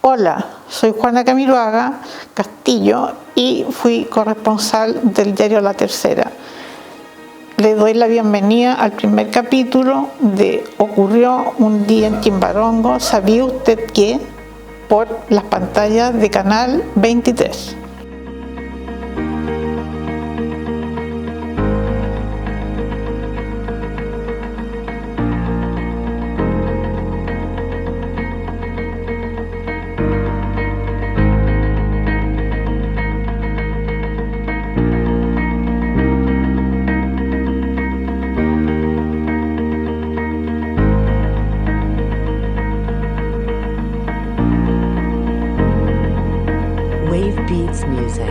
Hola, soy Juana Camiloaga Castillo y fui corresponsal del diario La Tercera. Le doy la bienvenida al primer capítulo de Ocurrió un día en Chimbarongo, ¿sabía usted qué? Por las pantallas de Canal 23. Wave Beats Music.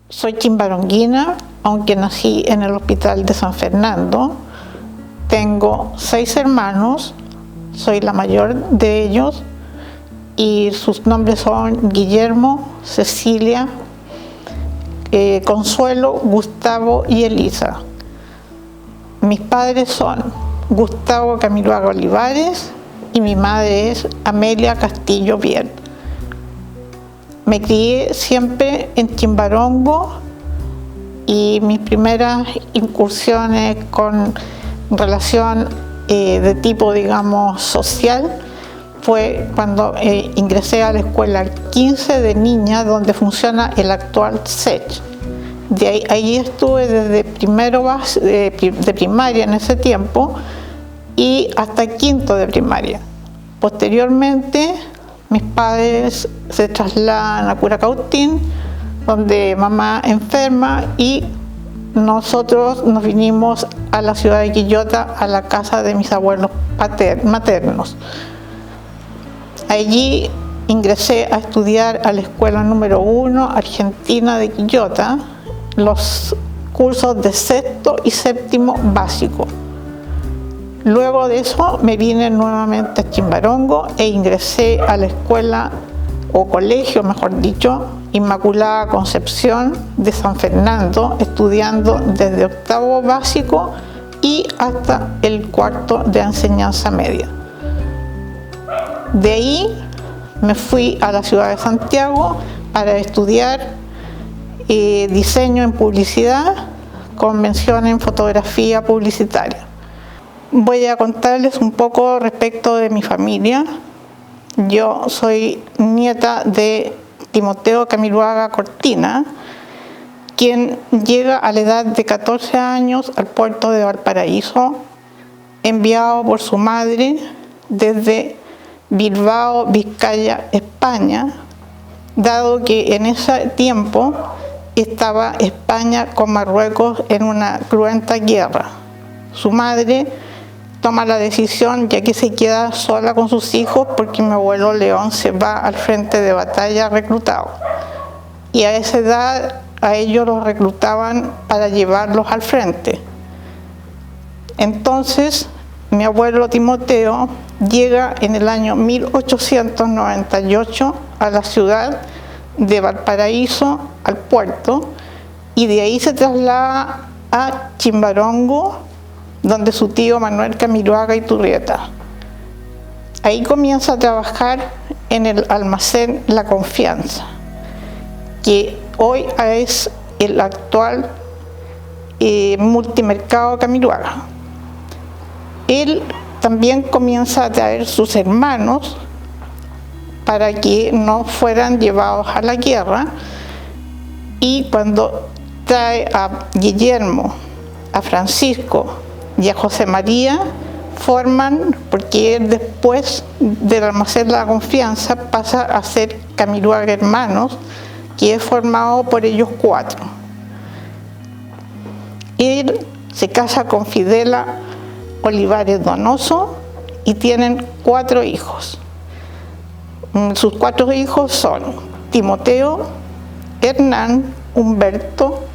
Soy chimbaronguina, aunque nací en el Hospital de San Fernando. Tengo 6 hermanos, soy la mayor de ellos y sus nombres son Guillermo, Cecilia, Consuelo, Gustavo y Elisa. Mis padres son Gustavo Camiloaga Olivares y mi madre es Amelia Castillo Biel. Me crié siempre en Chimbarongo y mis primeras incursiones con relación de tipo, digamos, social fue cuando ingresé a la escuela 15 de niñas, donde funciona el actual SECH. Ahí estuve desde primero de primaria en ese tiempo y hasta quinto de primaria. Posteriormente, mis padres se trasladan a Curacautín, donde mamá enferma, y nosotros nos vinimos a la ciudad de Quillota, a la casa de mis abuelos maternos. Allí ingresé a estudiar a la escuela número 1 argentina de Quillota, los cursos de sexto y séptimo básico. Luego de eso me vine nuevamente a Chimbarongo e ingresé a la escuela, o colegio mejor dicho, Inmaculada Concepción de San Fernando, estudiando desde octavo básico y hasta el cuarto de enseñanza media. De ahí me fui a la ciudad de Santiago para estudiar diseño en publicidad con mención en fotografía publicitaria. Voy a contarles un poco respecto de mi familia. Yo soy nieta de Timoteo Camiloaga Cortina, quien llega a la edad de 14 años al puerto de Valparaíso, enviado por su madre desde Bilbao, Vizcaya, España, dado que en ese tiempo estaba España con Marruecos en una cruenta guerra. Su madre toma la decisión, ya que se queda sola con sus hijos, porque mi abuelo León se va al frente de batalla reclutado. Y a esa edad a ellos los reclutaban para llevarlos al frente. Entonces, mi abuelo Timoteo llega en el año 1898 a la ciudad de Valparaíso, al puerto, y de ahí se traslada a Chimbarongo, donde su tío Manuel Camiloaga Iturrieta. Ahí comienza a trabajar en el almacén La Confianza, que hoy es el actual multimercado Camiloaga. Él también comienza a traer sus hermanos para que no fueran llevados a la guerra, y cuando trae a Guillermo, a Francisco y a José María, forman, porque él después del almacén La Confianza pasa a ser Camiloaga Hermanos, que es formado por ellos 4. Él se casa con Fidela Olivares Donoso y tienen 4 hijos. Sus 4 hijos son Timoteo, Hernán, Humberto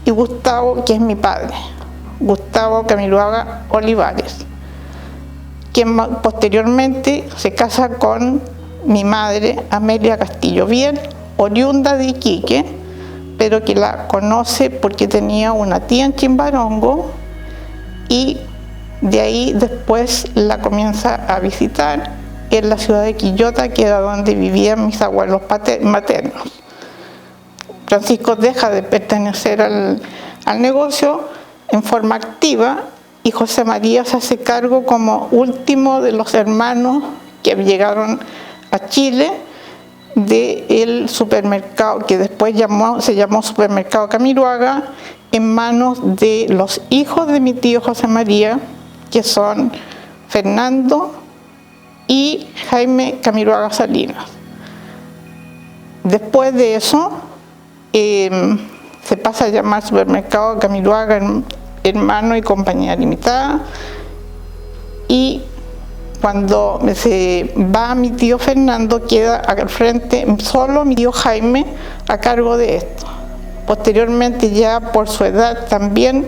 y Gustavo, que es mi padre, Gustavo Camiloaga Olivares. quien posteriormente se casa con mi madre, Amelia Castillo Biel, oriunda de Iquique, pero que la conoce porque tenía una tía en Chimbarongo y de ahí después la comienza a visitar en la ciudad de Quillota, que era donde vivían mis abuelos maternos. Francisco deja de pertenecer al negocio en forma activa y José María se hace cargo como último de los hermanos que llegaron a Chile del supermercado, que después se llamó Supermercado Camiroaga, en manos de los hijos de mi tío José María, que son Fernando y Jaime Camiroaga Salinas. Después de eso, se pasa a llamar Supermercado Camiroaga Hermano y Compañía Limitada, y cuando se va mi tío Fernando queda al frente solo mi tío Jaime a cargo de esto. Posteriormente, ya por su edad, también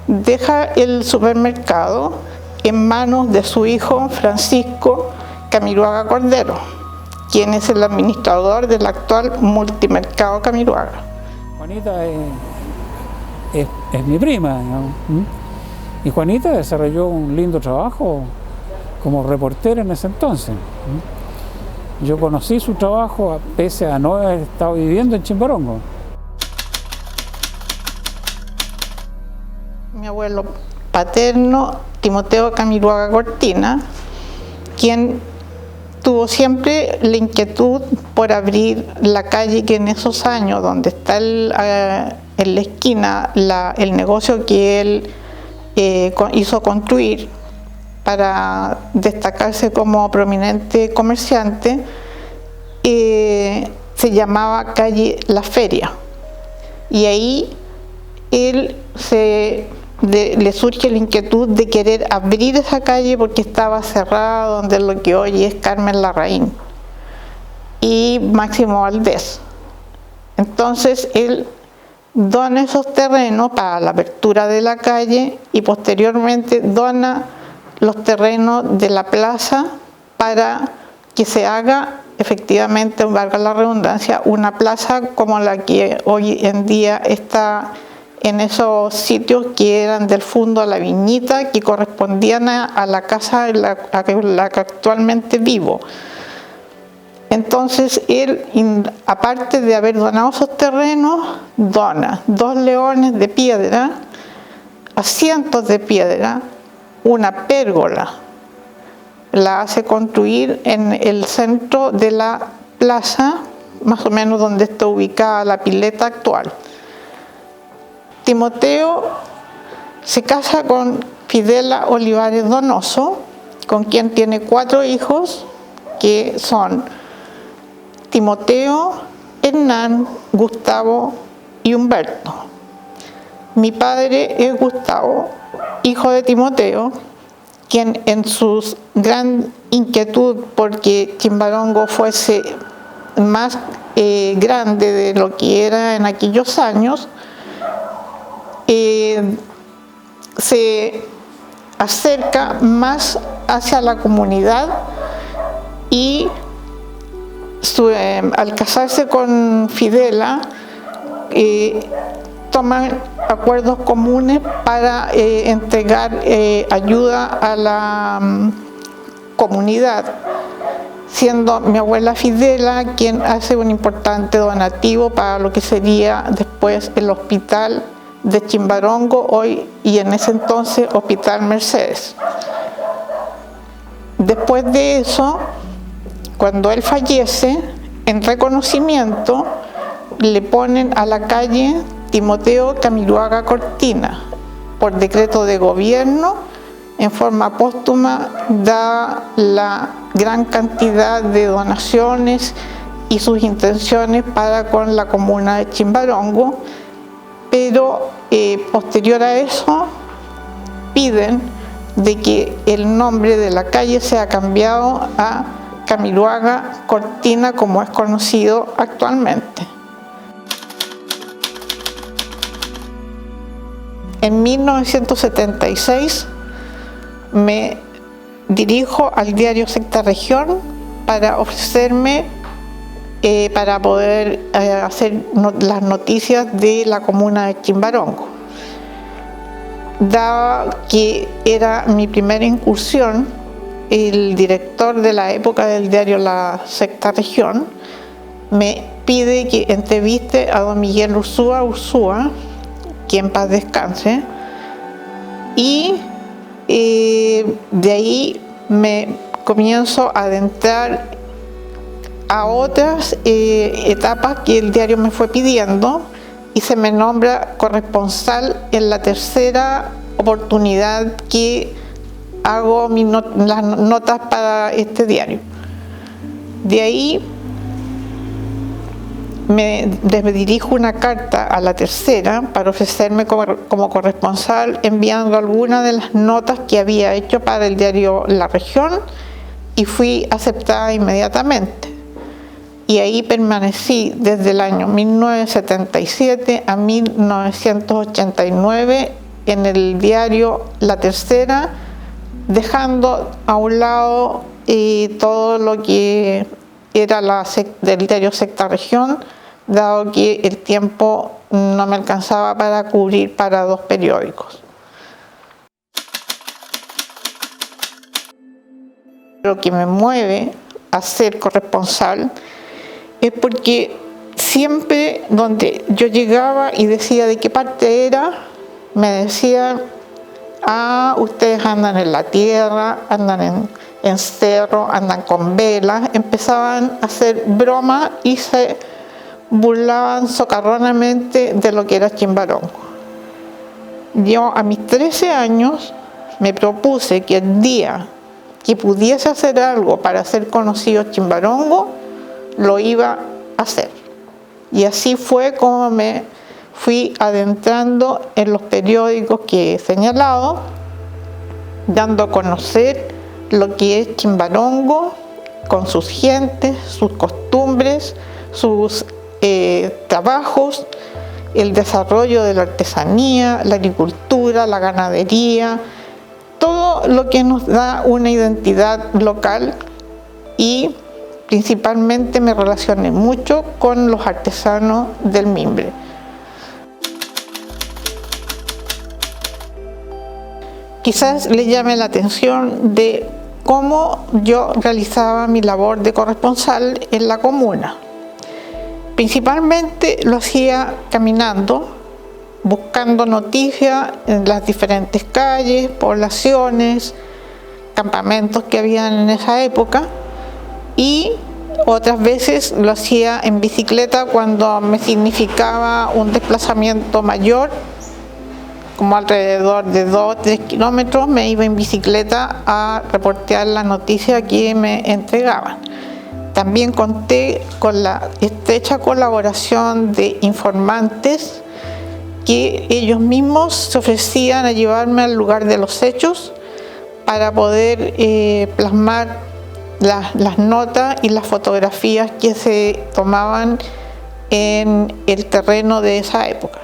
deja el supermercado en manos de su hijo Francisco Camiroaga Cordero, quien es el administrador del actual Multimercado Camiroaga. Juanita es mi prima, ¿no? Y Juanita desarrolló un lindo trabajo como reportera en ese entonces. Yo conocí su trabajo pese a no haber estado viviendo en Chimbarongo. Mi abuelo paterno, Timoteo Camiroaga Cortina, quien tuvo siempre la inquietud por abrir la calle que en esos años, donde está en la esquina el negocio que él hizo construir para destacarse como prominente comerciante, se llamaba calle La Feria. Y ahí él le surge la inquietud de querer abrir esa calle porque estaba cerrada, donde lo que hoy es Carmen Larraín y Máximo Valdés. Entonces él dona esos terrenos para la apertura de la calle y posteriormente dona los terrenos de la plaza para que se haga efectivamente, valga la redundancia, una plaza como la que hoy en día está en esos sitios que eran del Fundo La Viñita, que correspondían a la casa en la que actualmente vivo. Entonces él, aparte de haber donado esos terrenos, dona 2 leones de piedra, asientos de piedra, una pérgola, la hace construir en el centro de la plaza, más o menos donde está ubicada la pileta actual. Timoteo se casa con Fidela Olivares Donoso, con quien tiene 4 hijos, que son Timoteo, Hernán, Gustavo y Humberto. Mi padre es Gustavo, hijo de Timoteo, quien en su gran inquietud porque Chimbarongo fuese más grande de lo que era en aquellos años, se acerca más hacia la comunidad y al casarse con Fidela toman acuerdos comunes para entregar ayuda a la comunidad, siendo mi abuela Fidela quien hace un importante donativo para lo que sería después el hospital de Chimbarongo, hoy y en ese entonces Hospital Mercedes. Después de eso, cuando él fallece, en reconocimiento le ponen a la calle Timoteo Camiroaga Cortina. Por decreto de gobierno, en forma póstuma, da la gran cantidad de donaciones y sus intenciones para con la comuna de Chimbarongo, pero posterior a eso piden de que el nombre de la calle sea cambiado a Camiroaga Cortina, como es conocido actualmente. En 1976 me dirijo al diario Sexta Región para ofrecerme para poder hacer las noticias de la comuna de Chimbarongo. Dado que era mi primera incursión, el director de la época del diario La Sexta Región me pide que entreviste a don Miguel Ursúa, que en paz descanse, y de ahí me comienzo a adentrar a otras etapas que el diario me fue pidiendo y se me nombra corresponsal en la tercera oportunidad que hago las notas para este diario. De ahí me dirijo una carta a la tercera para ofrecerme como corresponsal, enviando algunas de las notas que había hecho para el diario La Región, y fui aceptada inmediatamente. Y ahí permanecí desde el año 1977 a 1989 en el diario La Tercera, dejando a un lado todo lo que era del diario Sexta Región, dado que el tiempo no me alcanzaba para cubrir para 2 periódicos. Lo que me mueve a ser corresponsal es porque siempre donde yo llegaba y decía de qué parte era, me decían: ustedes andan en la tierra, andan en cerro, andan con velas. Empezaban a hacer bromas y se burlaban socarronamente de lo que era Chimbarongo. Yo a mis 13 años me propuse que el día que pudiese hacer algo para hacer conocido Chimbarongo, lo iba a hacer. Y así fue como me fui adentrando en los periódicos que he señalado, dando a conocer lo que es Chimbarongo, con sus gentes, sus costumbres, sus trabajos, el desarrollo de la artesanía, la agricultura, la ganadería, todo lo que nos da una identidad local, y principalmente me relacioné mucho con los artesanos del mimbre. Quizás les llame la atención de cómo yo realizaba mi labor de corresponsal en la comuna. Principalmente lo hacía caminando, buscando noticias en las diferentes calles, poblaciones, campamentos que habían en esa época, y otras veces lo hacía en bicicleta cuando me significaba un desplazamiento mayor, como alrededor de 2 o 3 kilómetros, me iba en bicicleta a reportear la noticia que me entregaban. También conté con la estrecha colaboración de informantes que ellos mismos se ofrecían a llevarme al lugar de los hechos para poder plasmar las notas y las fotografías que se tomaban en el terreno de esa época.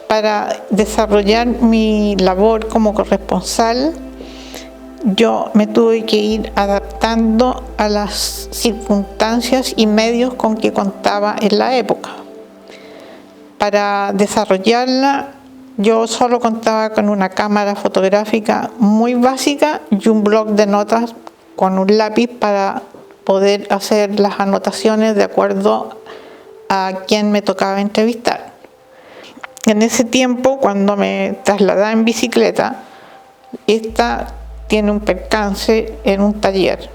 Para desarrollar mi labor como corresponsal, yo me tuve que ir adaptando a las circunstancias y medios con que contaba en la época. Para desarrollarla, yo solo contaba con una cámara fotográfica muy básica y un bloc de notas con un lápiz para poder hacer las anotaciones de acuerdo a quién me tocaba entrevistar. En ese tiempo, cuando me trasladaba en bicicleta, esta tiene un percance en un taller.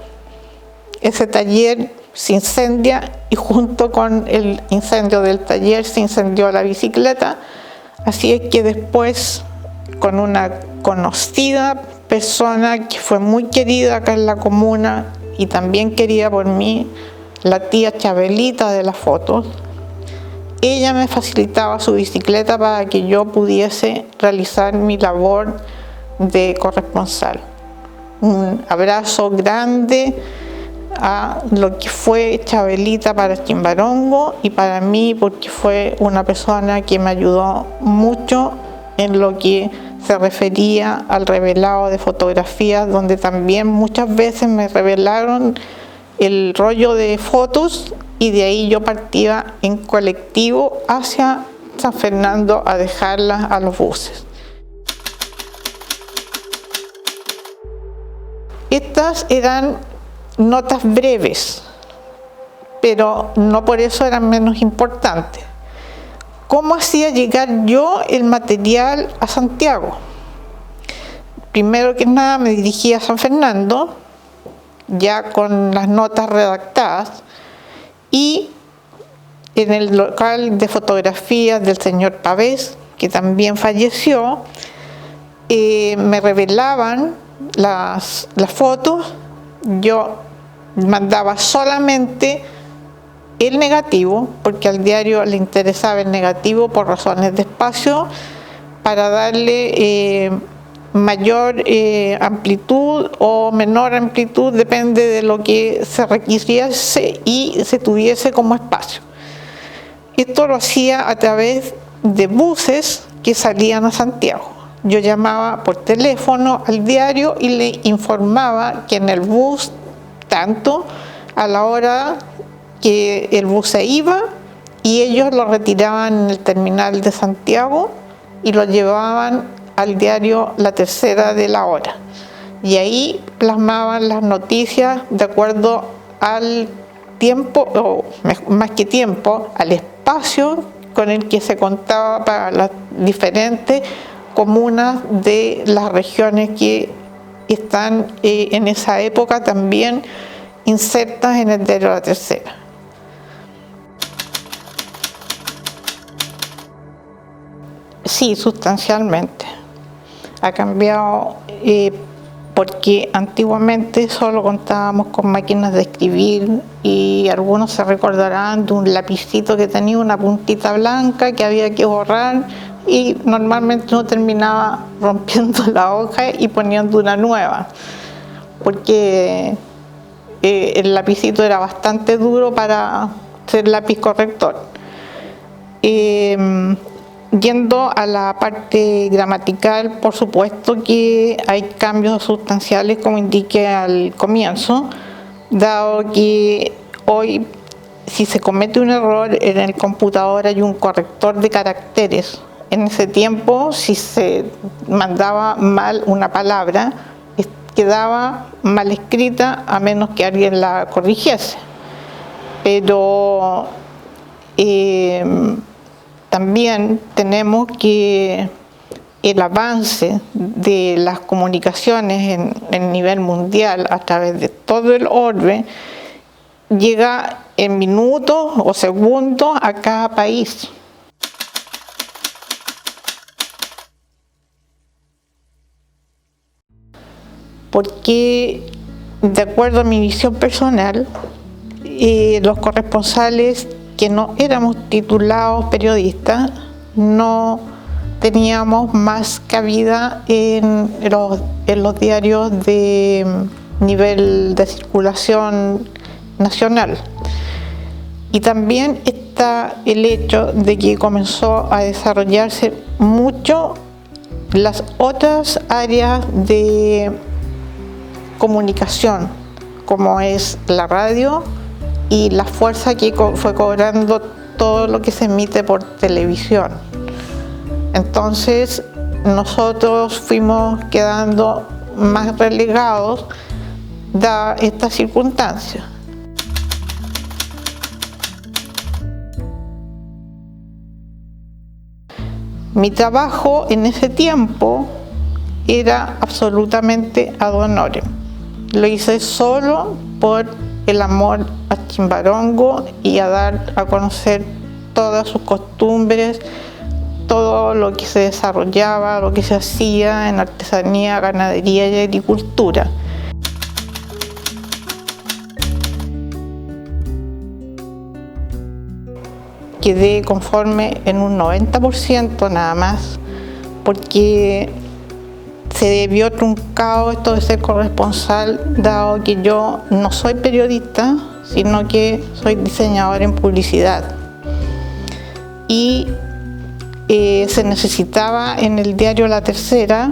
Ese taller se incendia y junto con el incendio del taller se incendió la bicicleta. Así es que después, con una conocida persona que fue muy querida acá en la comuna y también querida por mí, la tía Chabelita de las fotos, ella me facilitaba su bicicleta para que yo pudiese realizar mi labor de corresponsal. Un abrazo grande a lo que fue Chabelita para Chimbarongo y para mí, porque fue una persona que me ayudó mucho en lo que se refería al revelado de fotografías, donde también muchas veces me revelaron el rollo de fotos y de ahí yo partía en colectivo hacia San Fernando a dejarlas a los buses. Estas eran notas breves, pero no por eso eran menos importantes. ¿Cómo hacía llegar yo el material a Santiago? Primero que nada me dirigía a San Fernando, ya con las notas redactadas, y en el local de fotografías del señor Pavés, que también falleció, me revelaban las fotos. Yo mandaba solamente el negativo, porque al diario le interesaba el negativo por razones de espacio, para darle mayor amplitud o menor amplitud, depende de lo que se requiriese y se tuviese como espacio. Esto lo hacía a través de buses que salían a Santiago. Yo llamaba por teléfono al diario y le informaba que en el bus, tanto a la hora que el bus se iba, y ellos lo retiraban en el terminal de Santiago y lo llevaban al diario La Tercera de la Hora. Y ahí plasmaban las noticias de acuerdo al tiempo, o más que tiempo, al espacio con el que se contaba para las diferentes comunas de las regiones que están en esa época también insertas en el diario La Tercera. Sí, sustancialmente. Ha cambiado porque antiguamente solo contábamos con máquinas de escribir y algunos se recordarán de un lapicito que tenía una puntita blanca que había que borrar y normalmente uno terminaba rompiendo la hoja y poniendo una nueva, porque el lapicito era bastante duro para ser lápiz corrector. Yendo a la parte gramatical, por supuesto que hay cambios sustanciales, como indiqué al comienzo, dado que hoy, si se comete un error en el computador, hay un corrector de caracteres. En ese tiempo, si se mandaba mal una palabra, quedaba mal escrita a menos que alguien la corrigiese. Pero también tenemos que el avance de las comunicaciones en nivel mundial a través de todo el orbe llega en minutos o segundos a cada país. Porque, de acuerdo a mi visión personal, los corresponsales que no éramos titulados periodistas no teníamos más cabida en los diarios de nivel de circulación nacional. Y también está el hecho de que comenzó a desarrollarse mucho las otras áreas de comunicación, como es la radio, y la fuerza que fue cobrando todo lo que se emite por televisión. Entonces nosotros fuimos quedando más relegados dada esta circunstancia. Mi trabajo en ese tiempo era absolutamente ad honorem. Lo hice solo por el amor a Chimbarongo y a dar a conocer todas sus costumbres, todo lo que se desarrollaba, lo que se hacía en artesanía, ganadería y agricultura. Quedé conforme en un 90% nada más, porque se debió truncado esto de ser corresponsal, dado que yo no soy periodista, sino que soy diseñadora en publicidad. Y se necesitaba en el diario La Tercera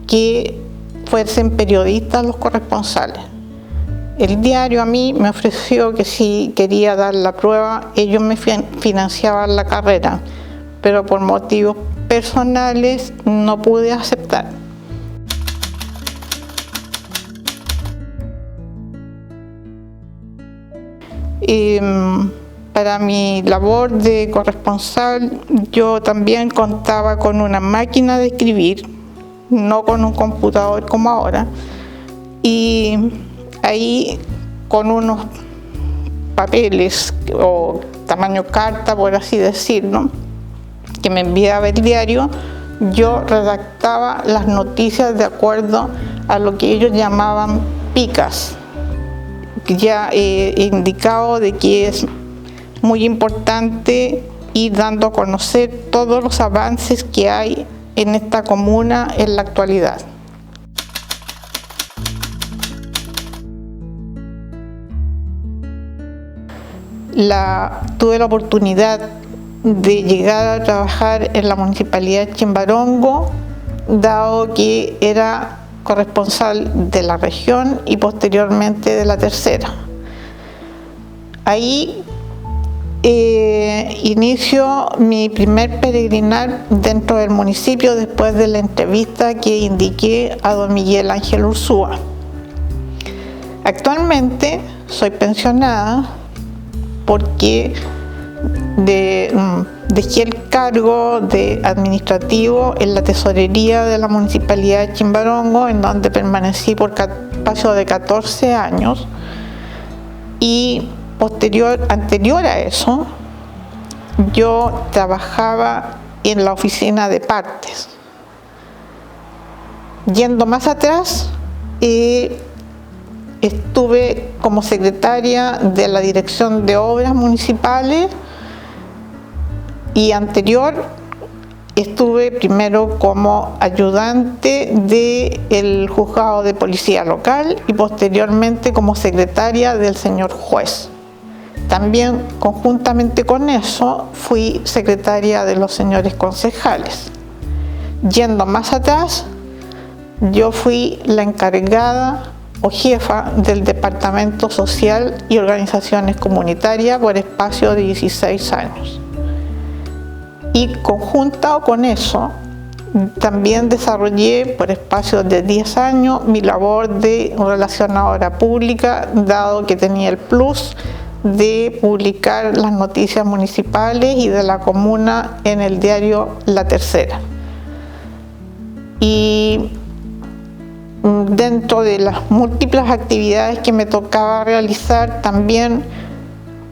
que fuesen periodistas los corresponsales. El diario a mí me ofreció que si quería dar la prueba, ellos me financiaban la carrera, pero por motivos personales no pude aceptar. Para mi labor de corresponsal, yo también contaba con una máquina de escribir, no con un computador como ahora, y ahí con unos papeles o tamaño carta, por así decirlo, que me enviaba el diario, yo redactaba las noticias de acuerdo a lo que ellos llamaban picas, ya indicado de que es muy importante ir dando a conocer todos los avances que hay en esta comuna en la actualidad. Tuve la oportunidad de llegar a trabajar en la Municipalidad de Chimbarongo, dado que era corresponsal de la región y posteriormente de La Tercera. Ahí inicio mi primer peregrinar dentro del municipio después de la entrevista que indiqué a don Miguel Ángel Ursúa. Actualmente soy pensionada porque dejé el cargo de administrativo en la tesorería de la Municipalidad de Chimbarongo, en donde permanecí por espacio de 14 años, y anterior a eso, yo trabajaba en la oficina de partes. Yendo más atrás, estuve como secretaria de la Dirección de Obras Municipales y anterior estuve primero como ayudante del juzgado de policía local y posteriormente como secretaria del señor juez. También conjuntamente con eso fui secretaria de los señores concejales. Yendo más atrás, yo fui la encargada o jefa del Departamento Social y Organizaciones Comunitarias por espacio de 16 años. Y conjuntado con eso, también desarrollé por espacio de 10 años mi labor de relacionadora pública, dado que tenía el plus de publicar las noticias municipales y de la comuna en el diario La Tercera. Y dentro de las múltiples actividades que me tocaba realizar, también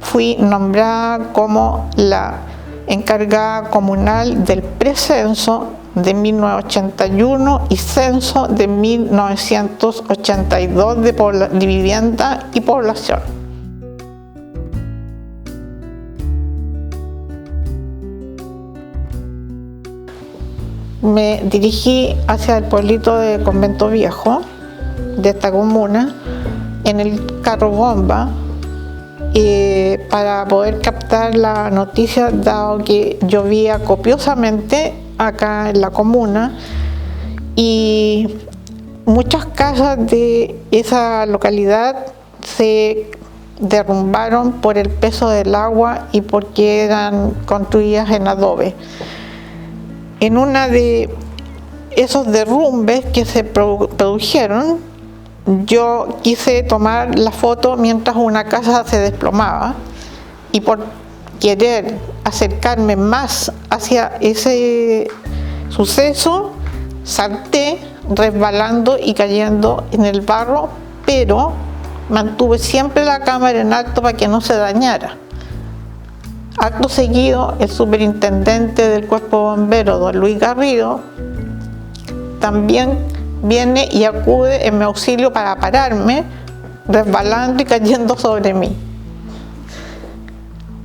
fui nombrada como la encargada comunal del precenso de 1981 y censo de 1982 de vivienda y población. Me dirigí hacia el pueblito de Convento Viejo, de esta comuna, en el carro bomba, para poder captar la noticia, dado que llovía copiosamente acá en la comuna y muchas casas de esa localidad se derrumbaron por el peso del agua y porque eran construidas en adobe. En una de esos derrumbes que se produjeron, yo quise tomar la foto mientras una casa se desplomaba y por querer acercarme más hacia ese suceso, salté resbalando y cayendo en el barro, pero mantuve siempre la cámara en alto para que no se dañara. Acto seguido, el superintendente del Cuerpo de Bomberos, don Luis Garrido, también viene y acude en mi auxilio para pararme, resbalando y cayendo sobre mí.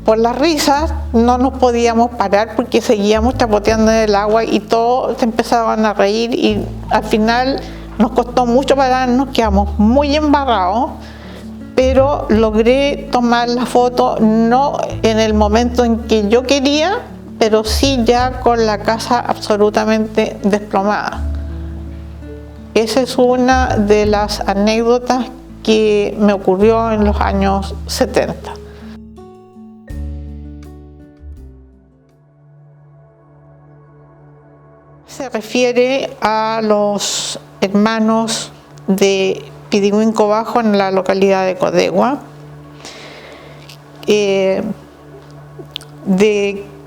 Por las risas no nos podíamos parar porque seguíamos chapoteando en el agua y todos se empezaban a reír y al final nos costó mucho pararnos, quedamos muy embarrados, pero logré tomar la foto no en el momento en que yo quería, pero sí ya con la casa absolutamente desplomada. Esa es una de las anécdotas que me ocurrió en los años 70. Se refiere a los hermanos de Pidiguinco Bajo en la localidad de Codegua, de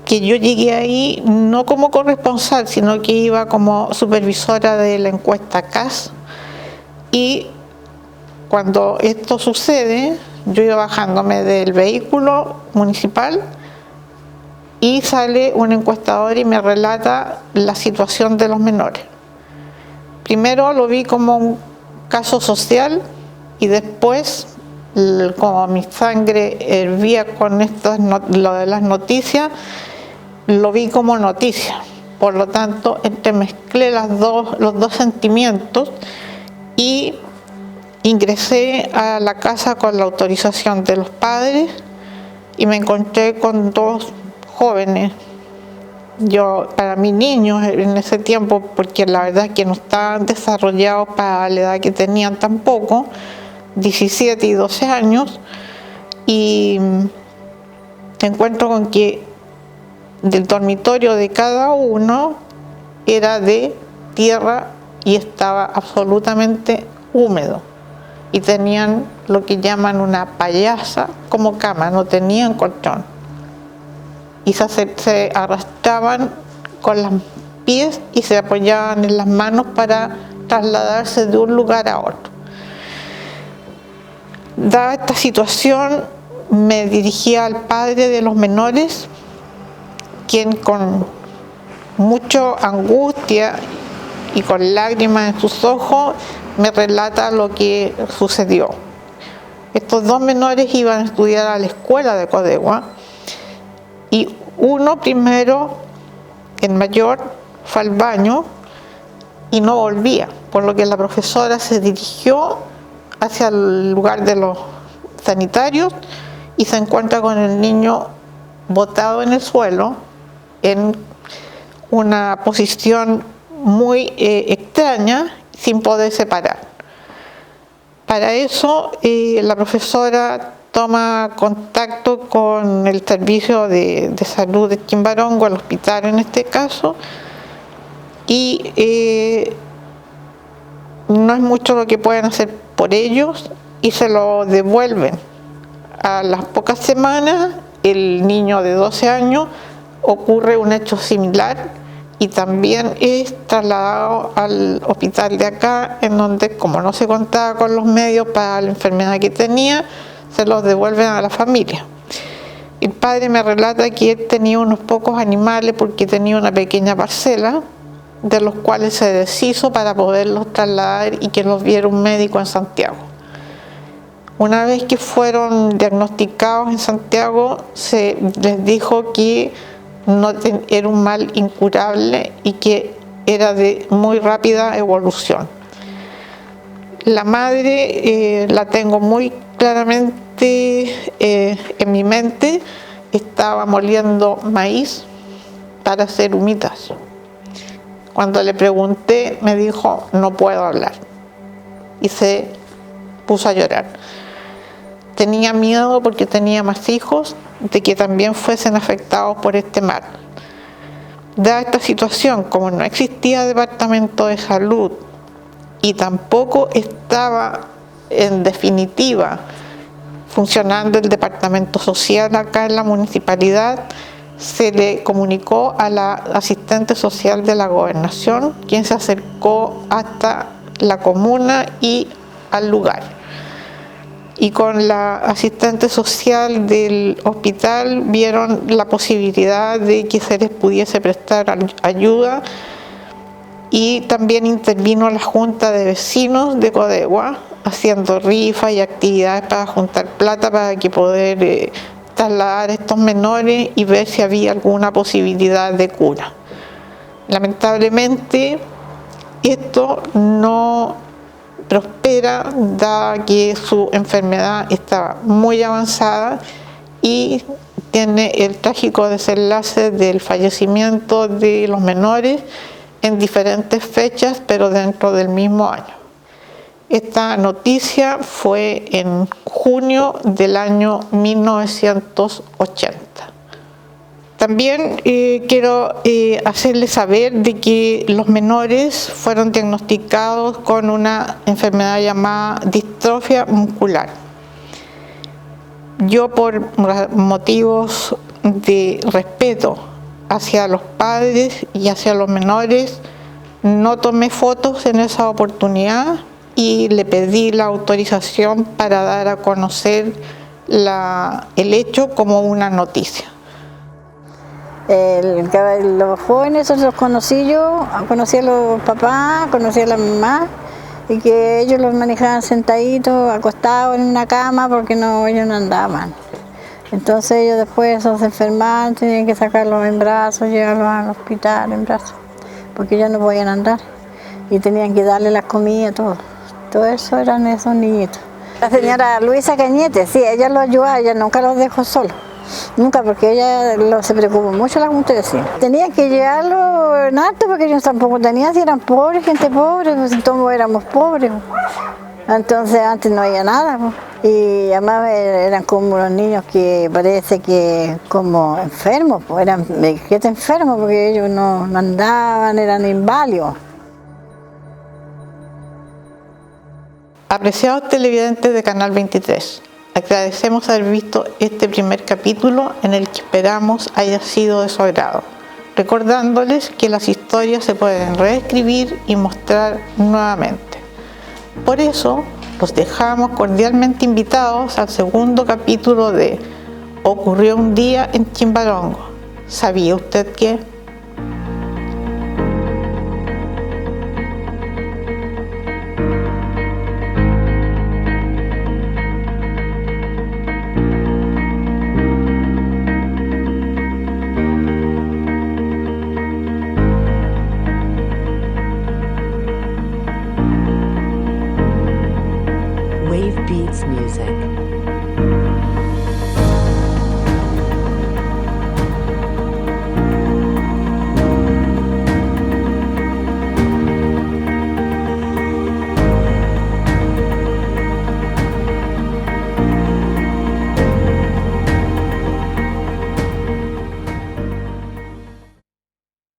que yo llegué ahí no como corresponsal, sino que iba como supervisora de la encuesta CAS, y cuando esto sucede, yo iba bajándome del vehículo municipal y sale un encuestador y me relata la situación de los menores. Primero lo vi como un caso social y después, como mi sangre hervía con lo de las noticias, lo vi como noticia. Por lo tanto, entremezclé los dos sentimientos y ingresé a la casa con la autorización de los padres y me encontré con dos jóvenes. Para mí niños en ese tiempo, porque la verdad es que no estaban desarrollados para la edad que tenían tampoco, 17 y 12 años, y me encuentro con que del dormitorio de cada uno era de tierra y estaba absolutamente húmedo, y tenían lo que llaman una payasa como cama, no tenían colchón, y se arrastraban con los pies y se apoyaban en las manos para trasladarse de un lugar a otro. Dada esta situación, me dirigía al padre de los menores, quien con mucha angustia y con lágrimas en sus ojos me relata lo que sucedió. Estos dos menores iban a estudiar a la escuela de Codegua y uno primero, el mayor, fue al baño y no volvía, por lo que la profesora se dirigió hacia el lugar de los sanitarios y se encuentra con el niño botado en el suelo en una posición muy extraña, sin poderse parar. Para eso la profesora toma contacto con el servicio de salud de Quimbarongo, el hospital en este caso, y no es mucho lo que pueden hacer por ellos y se lo devuelven. A las pocas semanas, el niño de 12 años ocurre un hecho similar y también es trasladado al hospital de acá, en donde, como no se contaba con los medios para la enfermedad que tenía, se los devuelven a la familia. El padre me relata que él tenía unos pocos animales porque tenía una pequeña parcela, de los cuales se deshizo para poderlos trasladar y que los viera un médico en Santiago. Una vez que fueron diagnosticados en Santiago, se les dijo que era un mal incurable y que era de muy rápida evolución. La madre la tengo muy claramente en mi mente, estaba moliendo maíz para hacer humitas. Cuando le pregunté, me dijo, no puedo hablar, y se puso a llorar. Tenía miedo porque tenía más hijos de que también fuesen afectados por este mal. Dada esta situación, como no existía departamento de salud y tampoco estaba en definitiva funcionando el departamento social acá en la municipalidad, se le comunicó a la asistente social de la gobernación, quien se acercó hasta la comuna y al lugar. Y con la asistente social del hospital vieron la posibilidad de que se les pudiese prestar ayuda, y también intervino la Junta de Vecinos de Codegua haciendo rifas y actividades para juntar plata para que poder trasladar a estos menores y ver si había alguna posibilidad de cura. Lamentablemente esto no prospera, dada que su enfermedad estaba muy avanzada y tiene el trágico desenlace del fallecimiento de los menores en diferentes fechas, pero dentro del mismo año. Esta noticia fue en junio del año 1980. También quiero hacerles saber de que los menores fueron diagnosticados con una enfermedad llamada distrofia muscular. Yo, por motivos de respeto hacia los padres y hacia los menores, no tomé fotos en esa oportunidad y le pedí la autorización para dar a conocer el hecho como una noticia. Los jóvenes los conocí yo, conocí a los papás, conocí a la mamá, y que ellos los manejaban sentaditos, acostados en una cama, porque ellos no andaban. Entonces ellos después se enfermaban, tenían que sacarlos en brazos, llevarlos al hospital en brazos, porque ya no podían andar. Y tenían que darle la comida, todo. Todo eso eran esos niñitos. La señora Luisa Cañete, sí, ella los ayudaba, ella nunca los dejó solos. Nunca, porque ella se preocupó mucho, como usted decía. Tenía que llevarlo en alto, porque ellos tampoco tenían, si eran pobres, gente pobre, pues todos éramos pobres. Entonces antes no había nada, pues. Y además eran como unos niños que parece que como enfermos, pues eran enfermos, porque ellos no andaban, eran inválidos. Apreciados televidentes de Canal 23, agradecemos haber visto este primer capítulo en el que esperamos haya sido de su agrado, recordándoles que las historias se pueden reescribir y mostrar nuevamente. Por eso, los dejamos cordialmente invitados al segundo capítulo de Ocurrió un día en Chimbarongo. ¿Sabía usted qué? Wave Beats Music.